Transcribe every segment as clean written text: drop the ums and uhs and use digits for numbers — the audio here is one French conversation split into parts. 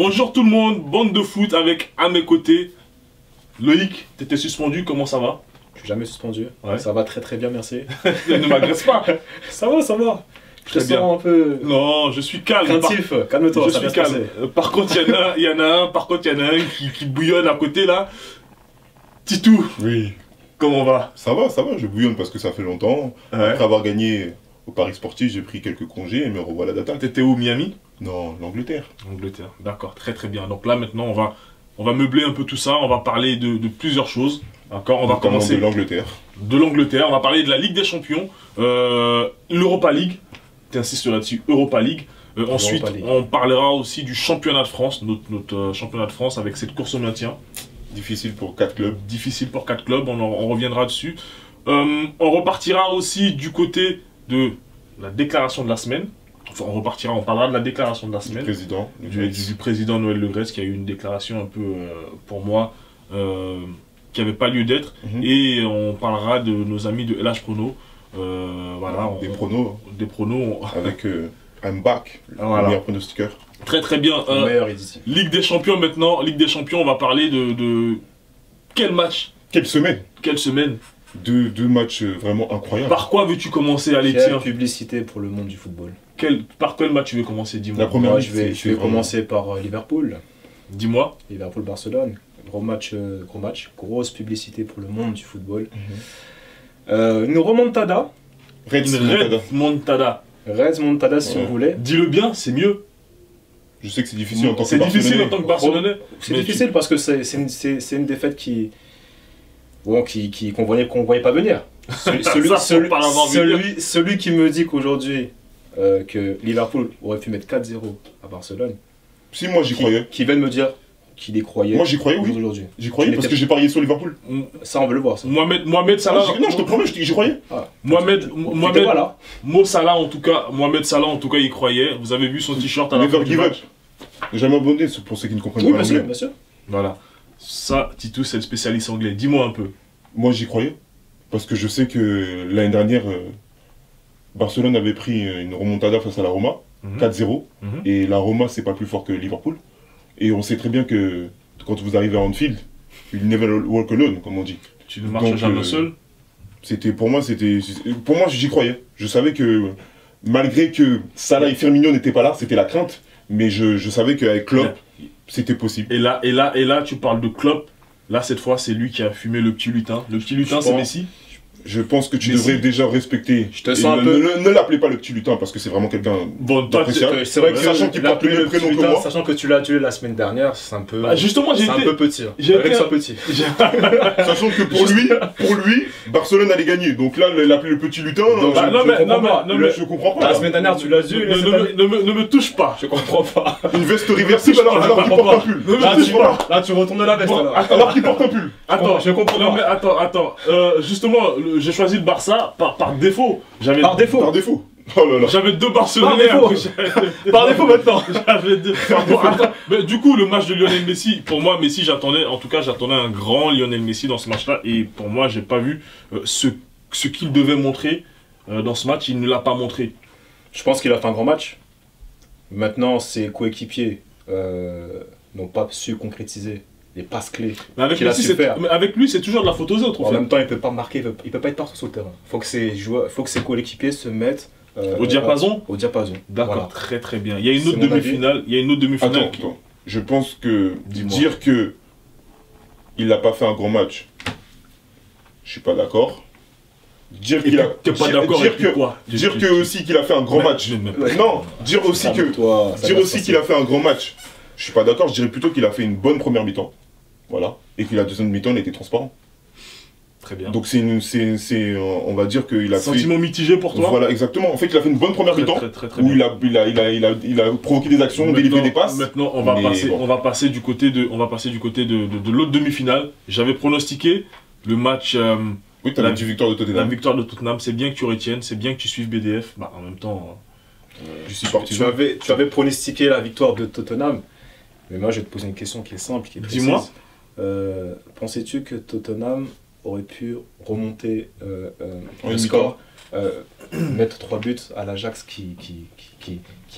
Bonjour tout le monde, bande de foot avec à mes côtés Loïc, t'étais suspendu, comment ça va? Je suis jamais suspendu, ouais. Ça va très bien, merci. Ne m'agresse pas. Ça va, ça va. Je te sens un peu... Non, je suis calme. Craintif, calme-toi, je suis calme. Par contre, il y en a un qui bouillonne à côté là. Titou. Oui. Comment va? Ça va, je bouillonne parce que ça fait longtemps. Ouais. Après avoir gagné au Paris Sportif, j'ai pris quelques congés et me revoilà d'attaque. T'étais où, Miami? Non, l'Angleterre. L'Angleterre, d'accord, très bien. Donc là maintenant on va meubler un peu tout ça, on va parler de plusieurs choses. D'accord, on va commencer de l'Angleterre. De l'Angleterre, on va parler de la Ligue des Champions, l'Europa League, t'insistes là-dessus, Europa League. Ensuite, on parlera aussi du championnat de France, notre championnat de France avec cette course au maintien. Difficile pour 4 clubs. Difficile pour 4 clubs, on reviendra dessus. On repartira aussi du côté de la déclaration de la semaine. Enfin, on parlera de la déclaration de la semaine. Du président Noël Le Graët qui a eu une déclaration un peu, pour moi, qui n'avait pas lieu d'être. Et on parlera de nos amis de LH Prono. Voilà, des pronos. Avec I'm back, le meilleur pronostiqueur. Très bien. Ligue des Champions maintenant. Ligue des Champions, on va parler de quel match? Quelle semaine? Quelle semaine? Deux matchs vraiment incroyables. Par quoi veux-tu commencer, Alex? Quelle publicité pour le monde du football. Par quel match tu veux commencer? Dis-moi. La première, je vais commencer par Liverpool. Dis-moi. Liverpool-Barcelone. Gros match. Grosse publicité pour le monde du football. Une remontada. Remontada si vous voulez. Dis-le bien, c'est mieux. Je sais que c'est difficile en tant que Barcelonais. C'est difficile en tant que Barcelonais. C'est difficile parce que c'est une défaite qu'on voyait pas venir. Celui qui me dit qu'aujourd'hui que Liverpool aurait pu mettre 4-0 à Barcelone. Si, moi j'y croyais. Qui vient de me dire qu'il y croyait. Moi j'y croyais, oui. Aujourd'hui. J'y croyais parce que j'ai parié sur Liverpool. Ça, on veut le voir. Ça. Mohamed Salah. Non, je te promets, j'y croyais. Mo Salah en tout cas, Mohamed Salah en tout cas, il croyait. Vous avez vu son t-shirt à la fin du match. Jamais abonné pour ceux qui ne comprennent pas l'anglais. Bien sûr. Voilà. Ça, Titou, c'est le spécialiste anglais. Dis-moi un peu. Moi j'y croyais. Parce que je sais que l'année dernière, Barcelone avait pris une remontada face à la Roma, 4-0. Et la Roma, c'est pas plus fort que Liverpool. Et on sait très bien que quand vous arrivez à Anfield, you never walk alone, comme on dit. Tu ne marches jamais seul. Pour moi, j'y croyais. Je savais que malgré que Salah et Firmino n'étaient pas là, c'était la crainte. Mais je savais qu'avec Klopp, c'était possible. Et là, tu parles de Klopp. Là, cette fois, c'est lui qui a fumé le petit lutin. Le petit lutin, c'est Messi. Je pense que tu devrais déjà respecter. Je te sens un peu. Ne l'appelez pas le petit lutin parce que c'est vraiment quelqu'un d'appréciable. C'est vrai que sachant qu'il porte le même prénom que moi. Sachant que tu l'as tué la semaine dernière, c'est un peu. Justement, c'est un peu petit. Petit. Sachant que pour lui, Barcelone allait gagner. Donc là, l'appeler le petit lutin. Je comprends pas. La semaine dernière, tu l'as tué. Ne me touche pas. Je comprends pas. Une veste réversible alors qu'il porte un pull. Là, tu retournes la veste alors qu'il porte un pull. Attends, je comprends. Non mais attends. Justement. J'ai choisi le Barça par défaut. Par défaut. Oh là là. J'avais deux Barcelonais. Par défaut maintenant. J'avais deux. Mais du coup, le match de Lionel Messi, pour moi, Messi, j'attendais un grand Lionel Messi dans ce match-là. Et pour moi, j'ai pas vu ce qu'il devait montrer dans ce match. Il ne l'a pas montré. Je pense qu'il a fait un grand match. Maintenant, ses coéquipiers n'ont pas su concrétiser les passes clés. Mais avec lui, c'est toujours de la faute aux autres. En même temps, il peut pas marquer, il peut pas être partout sur le terrain. Faut que ses coéquipiers se mettent au diapason. D'accord, voilà. Très bien. Il y a une autre demi-finale. Attends. Je pense que dire que il n'a pas fait un grand match, je suis pas d'accord. Dire qu'il a dire que aussi qu'il a fait un grand match. Non, dire aussi qu'il a fait un grand match. Je suis pas d'accord. Je dirais plutôt qu'il a fait une bonne première mi-temps. Voilà. Et que la deuxième mi-temps, il était transparent. Très bien. Donc on va dire qu'il a fait... Sentiment mitigé pour toi? Voilà, exactement. En fait, il a fait une bonne première mi-temps, où il a provoqué des actions, délivré des passes. Maintenant, on va passer du côté de l'autre demi-finale. J'avais pronostiqué le match... oui, tu as la victoire de Tottenham. La victoire de Tottenham, c'est bien que tu retiennes, c'est bien que tu suives BDF. En même temps... je suis partisan. Tu avais pronostiqué la victoire de Tottenham. Mais moi, je vais te poser une question qui est simple, qui est précise. Dis-moi. Pensais-tu que Tottenham aurait pu remonter le score mettre 3 buts à l'Ajax qui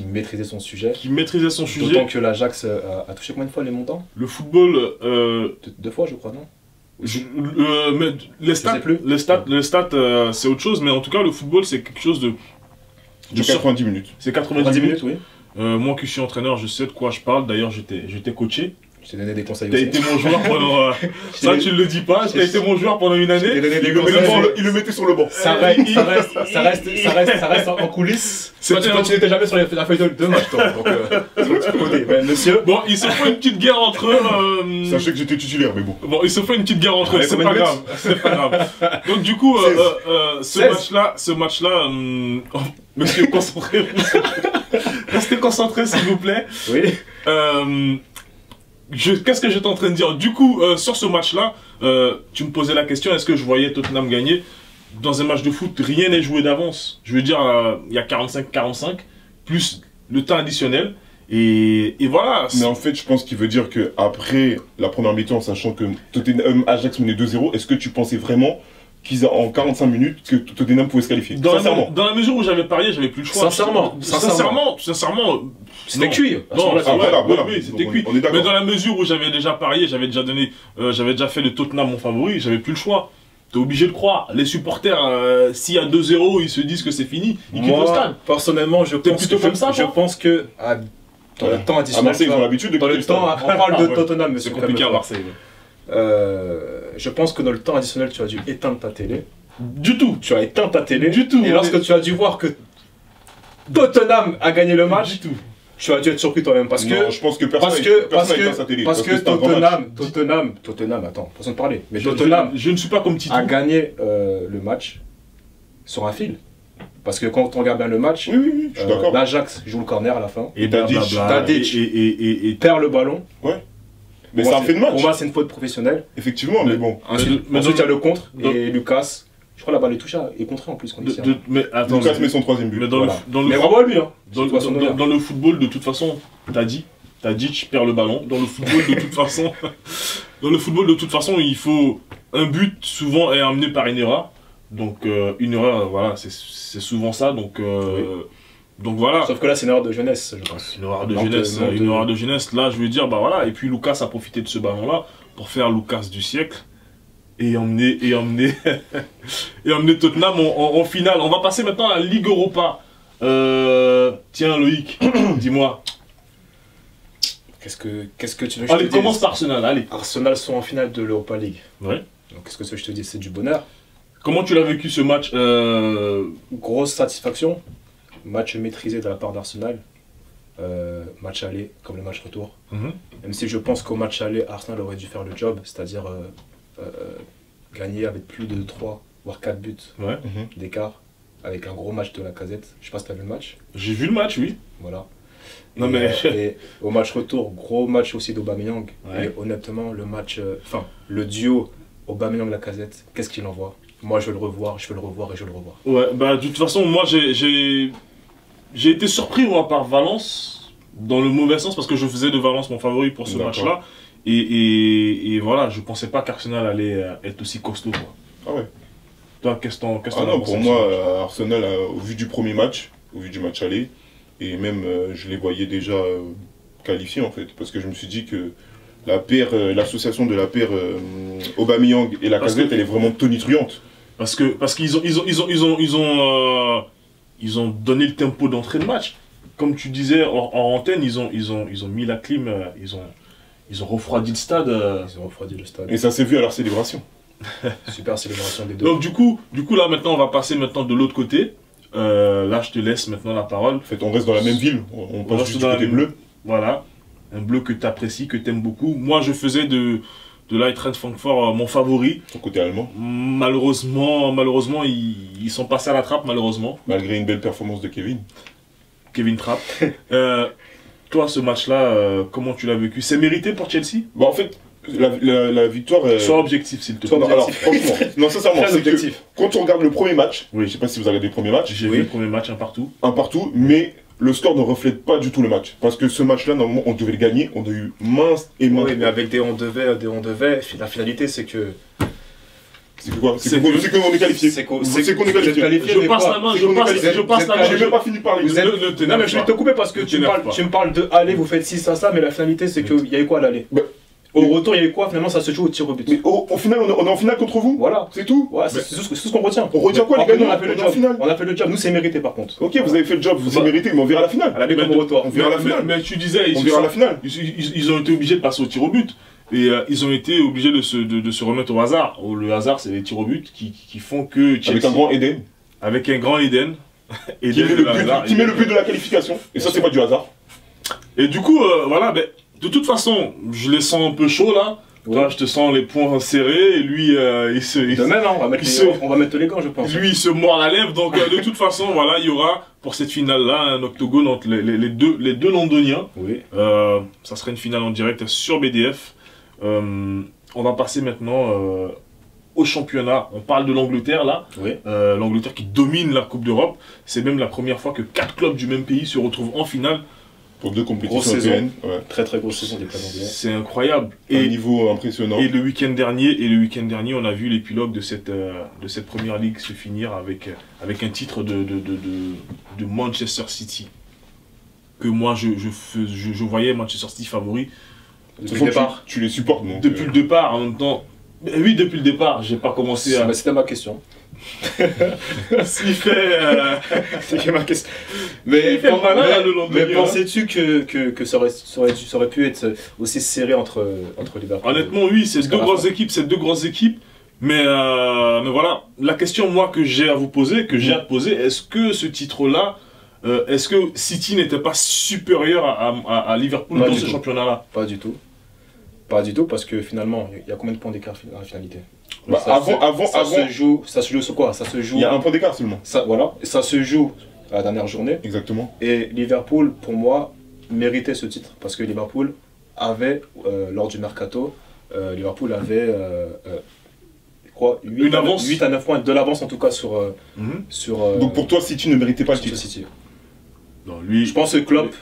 maîtrisait son sujet. Qui maîtrisait son sujet. D'autant que l'Ajax a touché combien de fois les montants? Le football... 2 fois, je crois, non? Mais les stats, c'est autre chose, mais en tout cas, le football, c'est quelque chose de 90 minutes. C'est 90 minutes, oui. Moi qui suis entraîneur, je sais de quoi je parle. D'ailleurs, j'étais coaché. Je t'ai donné des conseils aussi. T'as été mon joueur pendant... ça, tu ne le dis pas. T'as été mon joueur pendant une année. Il le mettait sur le banc. Ça reste en coulisses. Tu n'étais jamais sur la feuille de match, toi. Donc, monsieur... Bon, ils se font une petite guerre entre eux. Sachez que j'étais titulaire, mais bon. Bon, ils se font une petite guerre entre eux. C'est pas grave. C'est pas grave. Donc, du coup, ce match-là... Monsieur, concentrez-vous. Restez concentrés, s'il vous plaît. Oui. Qu'est-ce que j'étais en train de dire? Du coup, sur ce match-là, tu me posais la question, est-ce que je voyais Tottenham gagner? Dans un match de foot, rien n'est joué d'avance. Je veux dire, il y a 45-45, plus le temps additionnel. Et voilà. Mais en fait, je pense qu'il veut dire qu'après la première mi-temps, sachant que Tottenham Ajax menait 2-0, est-ce que tu pensais vraiment en 45 minutes que Tottenham pouvait se qualifier? Sincèrement. Dans la mesure où j'avais parié, j'avais plus le choix. Sincèrement. C'était cuit. Non, oui, c'était cuit. Mais dans la mesure où j'avais déjà parié, j'avais déjà fait le Tottenham mon favori, j'avais plus le choix. T'es obligé de croire. Les supporters, s'il y a 2-0, ils se disent que c'est fini. Ils quittent le stade. Personnellement, je pense que dans le temps additionnel. À Marseille, ils ont l'habitude de quitter le stade. On parle de Tottenham, mais c'est compliqué à Marseille. Je pense que dans le temps additionnel, tu as dû éteindre ta télé. Du tout. Tu as éteint ta télé. Du tout. Et lorsque tu as dû voir que Tottenham a gagné le match, tu as dû être surpris toi-même. Parce que je pense que personne n'a éteint sa télé. Parce que Tottenham, attends, façon de parler. Mais Tottenham, je ne suis pas comme Tito, a gagné le match sur un fil. Parce que quand on regarde bien le match, l'Ajax joue le corner à la fin. Et Tadic perd le ballon. Ouais. Mais c'est un fait de match. Pour moi, c'est une faute professionnelle. Effectivement, mais bon. Ensuite, il y a le contre. Et Lucas, je crois la balle est touchée et contrée en plus. Lucas met son 3e but. Mais bravo à lui. Dans le football, de toute façon, Tadic perd le ballon. Dans le football, de toute façon, il faut un but souvent est amené par une erreur. Donc une erreur, voilà, c'est souvent ça. Donc voilà. Sauf que là, c'est une erreur de jeunesse, je pense. Une erreur de jeunesse. Là, je veux dire, bah voilà. Et puis Lucas a profité de ce ballon-là pour faire Lucas du siècle et emmener Tottenham en finale. On va passer maintenant à la Ligue Europa. Tiens, Loïc, dis-moi. Qu'est-ce que tu veux que je te dise? Commence par Arsenal, allez. Arsenal sont en finale de l'Europa League. Ouais. Donc qu'est-ce que je te dis? C'est du bonheur. Comment tu l'as vécu ce match? Grosse satisfaction. Match maîtrisé de la part d'Arsenal. Match aller comme le match retour. Même si je pense qu'au match aller, Arsenal aurait dû faire le job, c'est-à-dire gagner avec plus de 3 voire 4 buts d'écart, avec un gros match de la Lacazette. Je sais pas si tu as vu le match. J'ai vu le match, oui. Voilà. Et au match retour, gros match aussi d'Aubameyang. Et honnêtement, le duo Aubameyang-Lacazette, qu'est-ce qu'il envoie? Moi, je veux le revoir, je veux le revoir et je veux le revoir. Ouais, bah de toute façon, moi j'ai été surpris moi, par Valence, dans le mauvais sens, parce que je faisais de Valence mon favori pour ce match-là. Et voilà, je pensais pas qu'Arsenal allait être aussi costaud. Quoi. Ah ouais. Toi, qu'est-ce que t'en non, pour moi, Arsenal, au vu du premier match, au vu du match aller, et même je les voyais déjà qualifiés en fait, parce que je me suis dit que l'association de la paire Aubameyang et Lacazette, elle est vraiment tonitruante. Parce qu'ils ont donné le tempo d'entrée de match. Comme tu disais en antenne, ils ont mis la clim, ils ont refroidi le stade. Ils ont refroidi le stade. Et ça s'est vu à leur célébration. Super célébration des deux. Donc du coup là maintenant on va passer maintenant de l'autre côté. Là je te laisse maintenant la parole. En fait on reste dans la même ville, on passe juste du côté bleu. Voilà, un bleu que tu apprécies, que tu aimes beaucoup. Moi je faisais de l'Eintracht Francfort mon favori. Ton côté allemand. Malheureusement ils sont passés à la trappe malheureusement. Malgré une belle performance de Kevin Trapp. Toi ce match-là, comment tu l'as vécu? C'est mérité pour Chelsea? Bah en fait, la victoire... Sois objectif s'il te plaît. Alors franchement, non sincèrement, c'est que quand on regarde le premier match, je sais pas si vous avez regardé le premier match. J'ai vu le premier match, un partout. Un partout, mais le score ne reflète pas du tout le match. Parce que ce match-là, normalement, on devait le gagner, on a eu mince et mince. Oui, mais avec des on devait, la finalité c'est que C'est quoi? C'est qu'on est qualifié. C'est qu'on est qualifié. Je passe la main, je passe la main. J'ai même pas fini de parler. Non, mais je vais te couper parce que tu me parles de aller, vous faites 6 à ça, mais la finalité, c'est qu'il y a eu quoi à l'aller? Au retour, il y a eu quoi? Finalement, ça se joue au tir au but. Mais au final, on est en finale contre vous? Voilà. C'est tout? Ouais, c'est tout ce qu'on retient. On retient quoi, les gars? On a fait le job. On a fait le job. Nous, c'est mérité par contre. Ok, vous avez fait le job, vous avez mérité, mais on verra la finale. À l'aller comme au retour. On verra la finale. Mais tu disais, on verra la finale. Ils ont été obligés de passer au tir au but. Et ils ont été obligés de se remettre au hasard. Le hasard, c'est les tirs au but qui font que Chelsea, avec un grand Eden. Avec un grand Eden. Qui met le but de la qualification. Et ça, c'est pas du hasard. Et du coup, voilà, de toute façon, je les sens un peu chauds là. Toi, je te sens les poings serrés, et lui, il se... De même, hein, on va mettre les gants, je pense. Lui, il se mord la lèvre, donc de toute façon, voilà, il y aura, pour cette finale-là, un octogone entre les deux londoniens. Oui. Ça serait une finale en direct sur BDF. On va passer maintenant au championnat. On parle de l'Angleterre, là. Oui. L'Angleterre qui domine la Coupe d'Europe. C'est même la première fois que 4 clubs du même pays se retrouvent en finale. Pour 2 compétitions européennes. Ouais. Très très grosse saison des clubs anglais. C'est incroyable. Un niveau impressionnant. Et le week-end dernier, on a vu l'épilogue de cette première ligue se finir avec un titre de Manchester City. Que moi, je voyais Manchester City favori. Depuis le départ. Tu les supportes, non? Depuis le départ, en même temps. Oui, depuis le départ, j'ai pas commencé à... C'était ma question. S'il fait... C'est ma question. Mais pensais-tu que ça aurait pu être aussi serré entre Liverpool? Honnêtement, oui, c'est deux grosses équipes. Mais voilà, la question, moi, que j'ai à vous poser, à te poser, est-ce que ce titre-là, est-ce que City n'était pas supérieur à Liverpool dans ce championnat-là? Pas du tout. Pas du tout, parce que finalement, il y a combien de points d'écart dans la finalité? Ça se joue sur quoi? Ça se joue... Il y a un point d'écart seulement. Voilà, ça se joue à la dernière journée. Exactement. Et Liverpool, pour moi, méritait ce titre. Parce que Liverpool avait, lors du mercato, Liverpool avait, je crois, 8 à 9 points de l'avance en tout cas sur... Donc pour toi, City ne méritait pas le titre? City. Non, lui... Je pense que Klopp,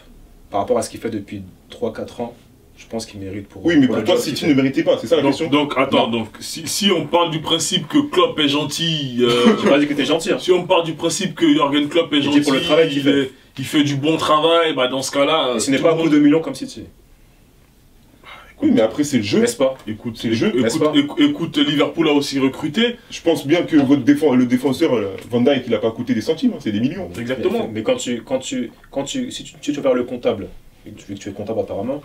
par rapport à ce qu'il fait depuis 3-4 ans, je pense qu'il mérite pour... Oui, mais pour toi, City ne méritait pas, c'est ça la question? Donc, attends, si on parle du principe que Klopp est gentil... J'ai pas dit que t'es gentil. Hein. Si on parle du principe que Jürgen Klopp est gentil, pour le travail qu'il fait du bon travail, dans ce cas-là... Ce n'est pas un coup de million comme City. Oui, mais après, c'est le jeu. N'est-ce pas? Écoute, c'est le jeu. Écoute, Liverpool a aussi recruté. Je pense bien que le défenseur, Van Dijk, il n'a pas coûté des centimes, c'est des millions. Exactement. Mais si tu veux faire le comptable, vu que tu es comptable apparemment,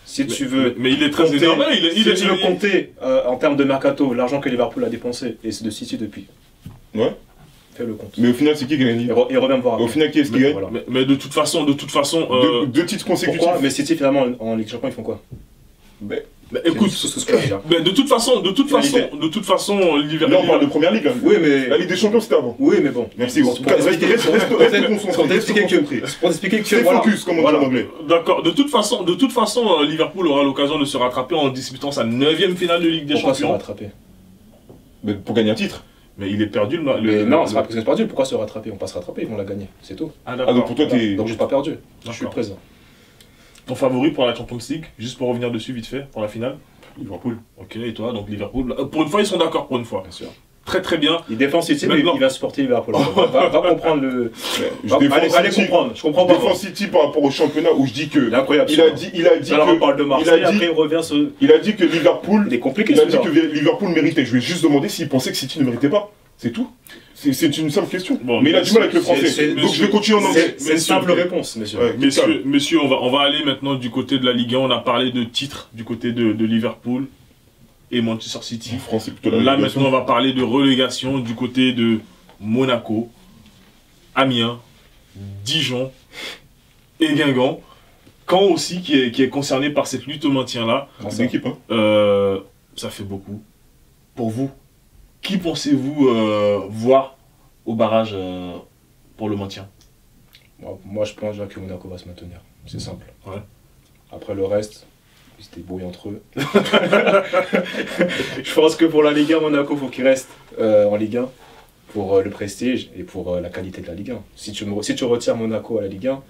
si tu veux... Mais il est très énervé. Si tu veux compter en termes de mercato, l'argent que Liverpool a dépensé, et c'est de City depuis. Ouais. Fais le compte. Mais au final, c'est qui gagne? Et reviens me voir. Au final, qui est-ce qui gagne? Voilà. Mais de toute façon... Deux titres consécutifs. Pourquoi? Mais City, finalement, en Ligue des Champions, ils font quoi? Écoute, mais de toute façon, Liverpool... Là, on parle de première ligue. Hein. Oui, mais... La Ligue des Champions, c'était avant. Oui, mais bon. Merci. Pour t'expliquer que... C'est focus, comme on dit en anglais. D'accord. De toute façon, Liverpool aura l'occasion de se rattraper en disputant sa 9e finale de Ligue des Champions. Pourquoi se rattraper? Pour gagner un titre. Mais il est perdu non, c'est pas parce qu'ils sont perdus. Pourquoi se rattraper? On va pas se rattraper, ils vont la gagner. C'est tout. Ah, donc pour toi, t'es... Donc j'ai pas perdu. Je suis présent. Ton favori pour la Champions League, juste pour revenir dessus vite fait, pour la finale? Liverpool. Ok, et toi, donc Liverpool. Pour une fois, ils sont d'accord, pour une fois. Bien sûr. Très très bien. Il défend City, mais il va supporter Liverpool. Va comprendre le... Allez comprendre, je comprends pas. Je défends City par rapport au championnat où je dis que... C'est incroyable. Il a dit que... On parle de Marseille, après il revient sur... Il a dit que Liverpool... Il est compliqué, il a dit que Liverpool méritait. Je lui ai juste demandé s'il pensait que City ne méritait pas. C'est tout. C'est une simple question. Bon, mais il a du mal avec le français. Donc je vais continuer en anglais. C'est une simple réponse, monsieur. Messieurs, on va aller maintenant du côté de la Ligue 1. On a parlé de titres du côté de Liverpool et Manchester City. En France, c'est plutôt là maintenant, on va parler de relégation du côté de Monaco, Amiens, Dijon et Guingamp. Caen aussi qui est concerné par cette lutte au maintien-là. C'est une équipe, hein. Ça fait beaucoup. Pour vous, qui pensez-vous voir au barrage pour le maintien? Moi, je pense déjà que Monaco va se maintenir. C'est simple. Ouais. Après le reste, ils se débrouillent entre eux. Je pense que pour la Ligue 1, Monaco, il faut qu'il reste en Ligue 1 pour le prestige et pour la qualité de la Ligue 1. Si tu retires Monaco à la Ligue 1,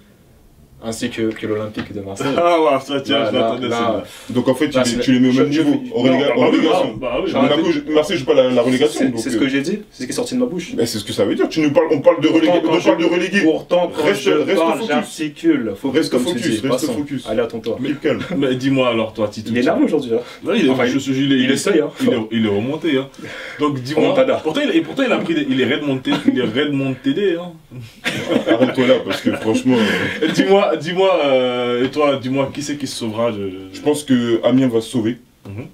ainsi que l'Olympique de Marseille. Ah ouais, ça tient, je l'attendais. Donc en fait, tu les mets au même niveau, en relégation. Marseille joue pas la relégation. C'est ce que j'ai dit, c'est ce qui est sorti de ma bouche. C'est ce que ça veut dire, on parle de relégué. Pourtant, quand je parle, j'articule. Reste focus. Allez, à ton tour. Calme. Mais dis-moi alors, toi, Titou. Il est là aujourd'hui. Il essaye. Il est remonté. Donc dis-moi. Pourtant, il est Redmond TD. Arrête-toi là, parce que franchement. Dis-moi, et toi, dis-moi, qui c'est qui se sauvera Je pense que Amiens va se sauver.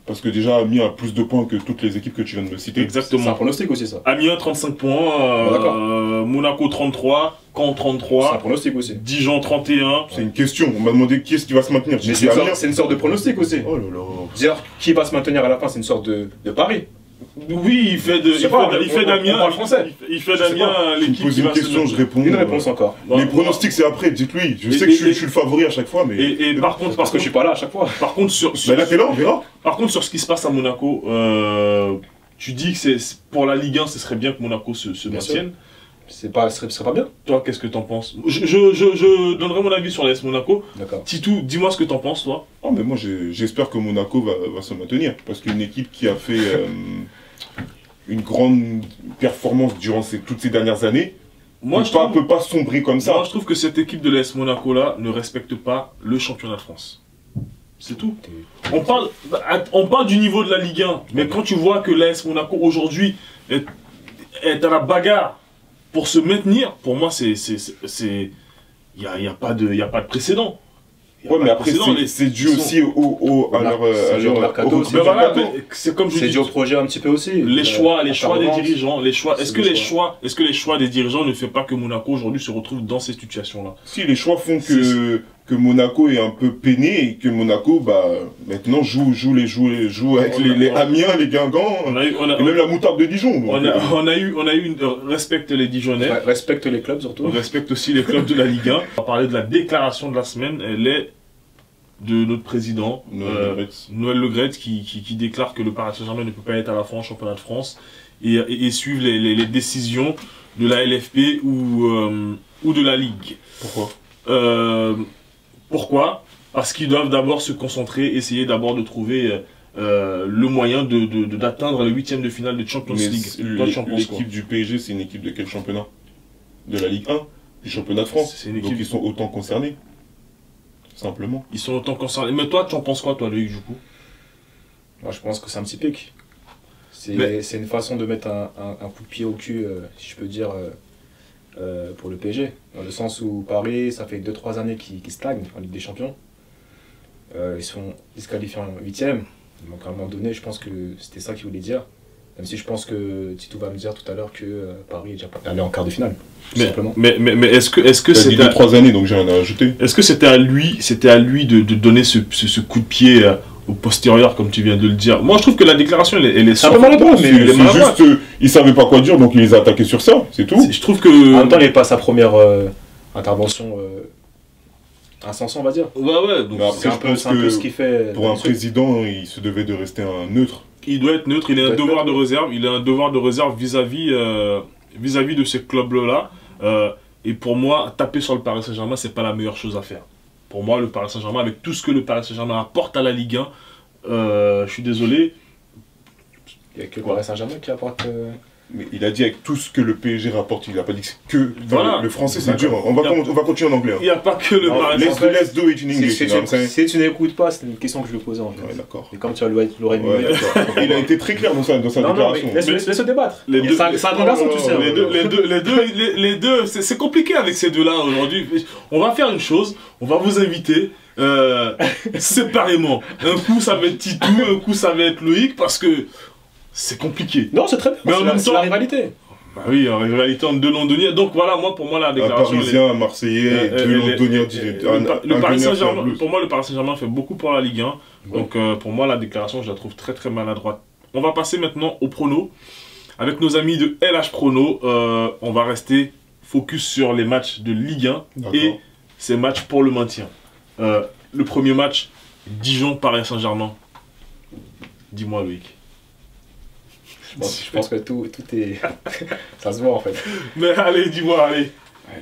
Parce que déjà, Amiens a plus de points que toutes les équipes que tu viens de me citer. Exactement. C'est un pronostic aussi, ça. Amiens, 35 points. Monaco, 33. Caen, 33. C'est un pronostic aussi. Dijon, 31. C'est une question. On m'a demandé qui est-ce qui va se maintenir. Mais c'est une sorte de pronostic aussi. Oh là là. Dire qui va se maintenir à la fin, c'est une sorte de pari. Oui, il fait d'Amiens. Il fait d'Amiens l'équipe qui va se question, je réponds. Une réponse encore. Les pronostics, c'est après, dites-lui. Je sais que je suis le favori à chaque fois, mais. Et par contre, parce que je suis pas là à chaque fois. Par contre, là, t'es là, on verra. Par contre, sur ce qui se passe à Monaco, tu dis que pour la Ligue 1, ce serait bien que Monaco se maintienne. Ce serait pas bien. Toi, qu'est-ce que t'en penses? Je donnerai mon avis sur l'AS Monaco. D'accord. Titou, dis-moi ce que t'en penses, toi. Oh, mais moi, j'espère que Monaco va se maintenir. Parce qu'une équipe qui a fait une grande performance durant toutes ces dernières années, ne peut pas sombrer comme ça. Moi, je trouve que cette équipe de l'AS Monaco-là ne respecte pas le championnat de France. C'est tout. On parle du niveau de la Ligue 1, mais quand tu vois que l'AS Monaco, aujourd'hui, est à la bagarre pour se maintenir, pour moi, il n'y a pas de précédent. Ouais, mais après, c'est dû aussi à leur mercato. C'est comme je dis. C'est dû au projet un petit peu aussi. Les choix des dirigeants. Est-ce que les choix des dirigeants ne fait pas que Monaco aujourd'hui se retrouve dans cette situation-là? Si les choix font que Monaco est un peu peiné et que Monaco, maintenant joue avec les Amiens, les Guingamp, et même la moutarde de Dijon. On a eu respecte les Dijonnais. Respecte les clubs surtout. On respecte aussi les clubs de la Ligue 1. On va parler de la déclaration de la semaine. Elle est de notre président, Noël Le Graët, qui déclare que le Paris Saint-Germain ne peut pas être à la fin en championnat de France et suivre les décisions de la LFP ou de la Ligue. Pourquoi? Parce qu'ils doivent d'abord se concentrer, essayer d'abord de trouver le moyen d'atteindre le 8e de finale de Champions League. L'équipe du PSG, c'est une équipe de quel championnat? De la Ligue 1, du championnat de France. Donc ils sont autant concernés. Simplement. Ils sont autant concernés. Mais toi, tu en penses quoi, toi, Loïc, du coup? Moi, je pense que c'est un petit pic. C'est une façon de mettre un coup de pied au cul, si je peux dire, pour le PSG. Dans le sens où Paris, ça fait 2-3 années qu'ils stagnent en Ligue des Champions. Ils sont disqualifiés en 8e. Donc à un moment donné, je pense que c'était ça qu'il voulait dire. Même si je pense que Titou va me dire tout à l'heure que Paris est déjà pas allé en quart de finale. Mais est-ce que c'était 2-3 années, donc j'ai rien à ajouter. Est-ce que c'était à lui de donner ce coup de pied au postérieur, comme tu viens de le dire? Moi, je trouve que la déclaration, elle est un peu maladroit, mais c'est juste, il savait pas quoi dire, donc il les a attaqués sur ça, c'est tout. Je trouve que en même temps, il n'est pas sa première intervention. Insensé, on va dire. Ouais. Donc c'est un peu ce qu'il fait. Pour un président, il se devait de rester neutre. Il doit être neutre, il a un devoir de réserve. Il a un devoir de réserve vis-à-vis de ces clubs-là. Et pour moi, taper sur le Paris Saint-Germain, c'est pas la meilleure chose à faire. Pour moi, le Paris Saint-Germain, avec tout ce que le Paris Saint-Germain apporte à la Ligue 1, je suis désolé. Il n'y a que le Paris Saint-Germain qui apporte... Mais il a dit avec tout ce que le PSG rapporte, il n'a pas dit que... Voilà. Le français, c'est dur. On va continuer en anglais. Il n'y a pas que le Paris Saint-Germain. Let's do it in English. Si tu n'écoutes pas, c'est une question que je vais poser en fait. Ouais, d'accord. Et comme tu l'aurais mis. Il a été très clair dans sa déclaration. Laisse-le débattre. C'est un grand garçon, tu sais. Les deux, c'est compliqué avec ces deux-là aujourd'hui. On va faire une chose, on va vous inviter séparément. Un coup, ça va être Titou, un coup, ça va être Loïc, parce que... c'est compliqué. Non, c'est très bien. Mais en même temps, c'est la rivalité. Bah oui, en rivalité entre deux Londoniens. Donc voilà, pour moi, la déclaration... Un Parisien, un Marseillais, deux Londoniens. Pour moi, le Paris Saint-Germain fait beaucoup pour la Ligue 1. Donc pour moi, la déclaration, je la trouve très très maladroite. On va passer maintenant au prono. Avec nos amis de LH Prono, on va rester focus sur les matchs de Ligue 1 et ces matchs pour le maintien. Le premier match, Dijon-Paris Saint-Germain. Dis-moi, Loïc. Je pense que tout est... ça se voit en fait. Mais allez, dis-moi, allez.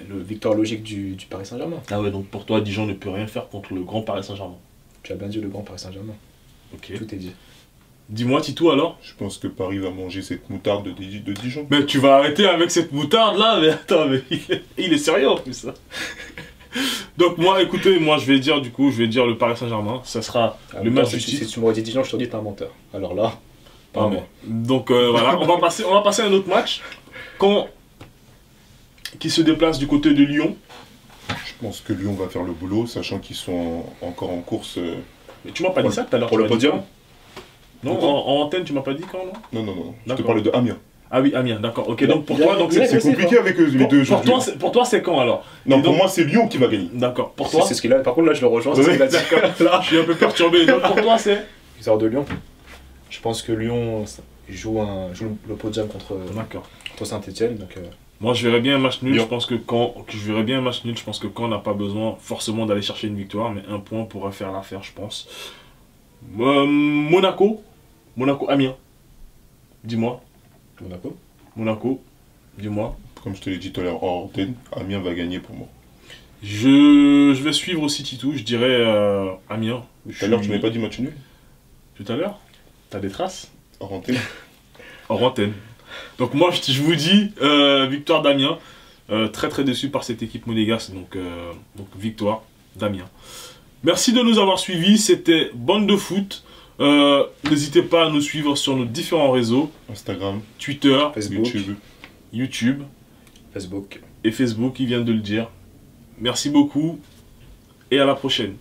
Le victoire logique du Paris Saint-Germain. Ah ouais, donc pour toi, Dijon ne peut rien faire contre le grand Paris Saint-Germain. Tu as bien dit le grand Paris Saint-Germain. Ok. Tout est dit. Dis-moi, Tito, alors? Je pense que Paris va manger cette moutarde de Dijon. Mais tu vas arrêter avec cette moutarde-là, mais attends, mais il est sérieux en plus, ça. Donc moi, écoutez, je vais dire le Paris Saint-Germain. Ça sera le match du titre. Si tu m'aurais dit Dijon, je te dis t'es un menteur. Alors là, pas moi. Donc voilà, on va passer à un autre match. Qui se déplace du côté de Lyon. Je pense que Lyon va faire le boulot, sachant qu'ils sont encore en course. Mais tu m'as pas dit ça tout à l'heure. Pour le podium. Non, en antenne, tu m'as pas dit quand, non? Non. Je te parlais de Amiens. Ah oui, Amiens, d'accord. Ok, donc pour toi, c'est compliqué avec eux, les deux jours. Pour toi, c'est quand alors? Non, pour moi, c'est Lyon qui va gagner. D'accord. Pour toi? C'est ce qu'il a. Par contre, là, je le rejoins. C'est ce qu'il a dit. Là, je suis un peu perturbé. Donc pour toi, c'est? Victoire de Lyon. Je pense que Lyon joue le podium contre Saint-Etienne. Moi, je verrais bien un match nul. Je pense que Caen n'a pas besoin forcément d'aller chercher une victoire, mais un point pourrait faire l'affaire, je pense. Monaco-Amiens. Dis-moi. Monaco, dis-moi. Comme je te l'ai dit tout à l'heure, hors antenne, Amiens va gagner pour moi. Je vais suivre aussi Titou, je dirais Amiens. Tout à l'heure, tu m'avais pas dit match nul? Tout à l'heure? T'as des traces? Hors antenne. Hors antenne. Donc moi, je vous dis, victoire d'Amiens. Très très déçu par cette équipe monégasque, donc victoire d'Amiens. Merci de nous avoir suivis, c'était Bande de Foot. N'hésitez pas à nous suivre sur nos différents réseaux. Instagram, Twitter, Facebook, YouTube. Facebook. Et Facebook, il vient de le dire. Merci beaucoup et à la prochaine.